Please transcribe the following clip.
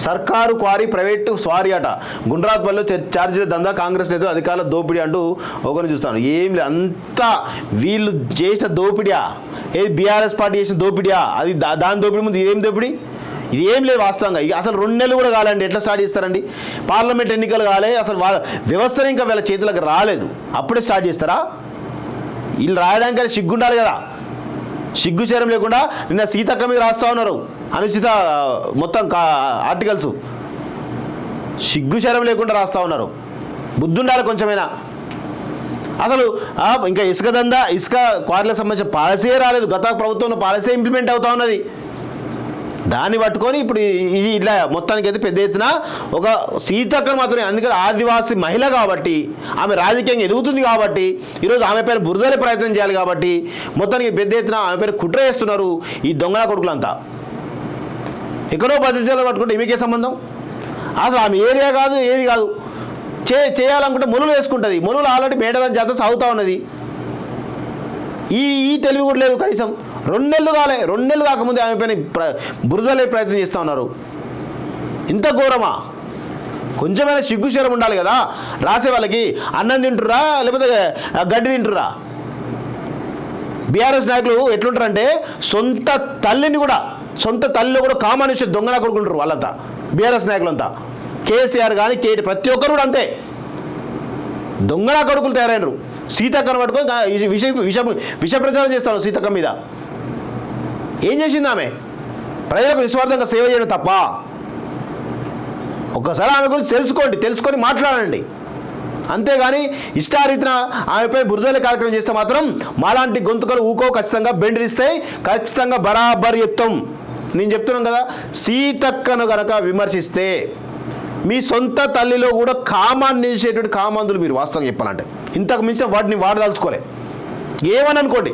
సర్కారు quarry private స్వారీ అట గుండ్రాత్పల్లిలో ఛార్జీల దందా కాంగ్రెస్ నేతలు అధికారుల దోపిడీ అంటూ ఒకరిని చూస్తాను. ఏం లేదు, అంతా వీళ్ళు చేసిన దోపిడియా, ఏది బీఆర్ఎస్ పార్టీ చేసిన దోపిడియా, అది దాని దోపిడీ ముందు ఇదేం దోపిడీ? ఇది ఏం లేదు వాస్తవంగా. అసలు 2 నెలలు కూడా కాలండి, ఎట్లా స్టార్ట్ చేస్తారండి? పార్లమెంట్ ఎన్నికలు కాలే, అసలు వ్యవస్థనే ఇంకా వీళ్ళ చేతులకు రాలేదు, అప్పుడే స్టార్ట్ చేస్తారా? వీళ్ళు రాయడానికి సిగ్గుండాలి కదా, సిగ్గు శరం లేకుండా నిన్న సీతక్క మీద రాస్తూ ఉన్నారు అనుచిత మొత్తం ఆర్టికల్స్, సిగ్గు శరం లేకుండా రాస్తూ ఉన్నారు. బుద్ధుండాలి కొంచెమైనా. అసలు ఇంకా ఇసుక దందా, ఇసుక క్వారీలకు సంబంధించిన పాలసీ రాలేదు, గత ప్రభుత్వంలో పాలసీ ఇంప్లిమెంట్ అవుతా ఉన్నది. దాన్ని పట్టుకొని ఇప్పుడు ఇది ఇట్లా మొత్తానికి అయితే పెద్ద ఎత్తున ఒక సీతక్కను మాత్రమే, అందుకని ఆదివాసీ మహిళ కాబట్టి, ఆమె రాజకీయంగా ఎదుగుతుంది కాబట్టి, ఈరోజు ఆమె పైన బురదలే ప్రయత్నం చేయాలి కాబట్టి మొత్తానికి పెద్ద ఎత్తున ఆమె పైన కుట్ర చేస్తున్నారు ఈ దొంగల కొడుకులంతా. ఎక్కడో ప్రదేశాలు పట్టుకుంటే ఈమెకే సంబంధం? అసలు ఆమె ఏరియా కాదు, ఏది కాదు, చేయాలనుకుంటే మొలులు వేసుకుంటుంది. మొలులు ఆల్రెడీ మేడల జాతర సాగుతూ ఉన్నది. ఈ తెలివి కూడా లేదు కనీసం. 2 నెలలు కాలే, 2 నెలలు కాకముందే ఆమె పైన బురదలే ప్రయత్నం చేస్తూ ఉన్నారు. ఇంత ఘోరమా? కొంచెమైనా సిగ్గుశరం ఉండాలి కదా రాసే వాళ్ళకి. అన్నం తింటురా లేకపోతే గడ్డి తింటురా? బీఆర్ఎస్ నాయకులు ఎట్లుంటారంటే సొంత తల్లిని కూడా, సొంత తల్లిలో కూడా కామానుష్య దొంగన కొడుకుంటారు వాళ్ళంతా, బీఆర్ఎస్ నాయకులంతా. కేసీఆర్ కానీ ప్రతి ఒక్కరు కూడా అంతే దొంగన కొడుకులు తయారైనరు. సీతక్కను పట్టుకొని విష ప్రచారం చేస్తారు సీతక్క మీద. ఏం చేసింది ఆమె? ప్రజలకు నిస్వార్థంగా సేవ చేయడం తప్ప. ఒక్కసారి ఆమె గురించి తెలుసుకొని మాట్లాడండి. అంతేగాని ఇష్టారీతిన ఆమెపై బురదలే కార్యక్రమం చేస్తే మాత్రం మాలాంటి గొంతుకలు ఖచ్చితంగా బెండ్ తీస్తాయి, ఖచ్చితంగా బరాబర్ ఎత్తాం. నేను చెప్తున్నాను కదా, సీతక్కను గనక విమర్శిస్తే మీ సొంత తల్లిలో కూడా కామాన్ని నిలిచేటువంటి కామాంధులు మీరు వాస్తవంగా చెప్పాలంటే. ఇంతకు మించిన వాటిని వాడదలుచుకోలే, ఏమని అనుకోండి.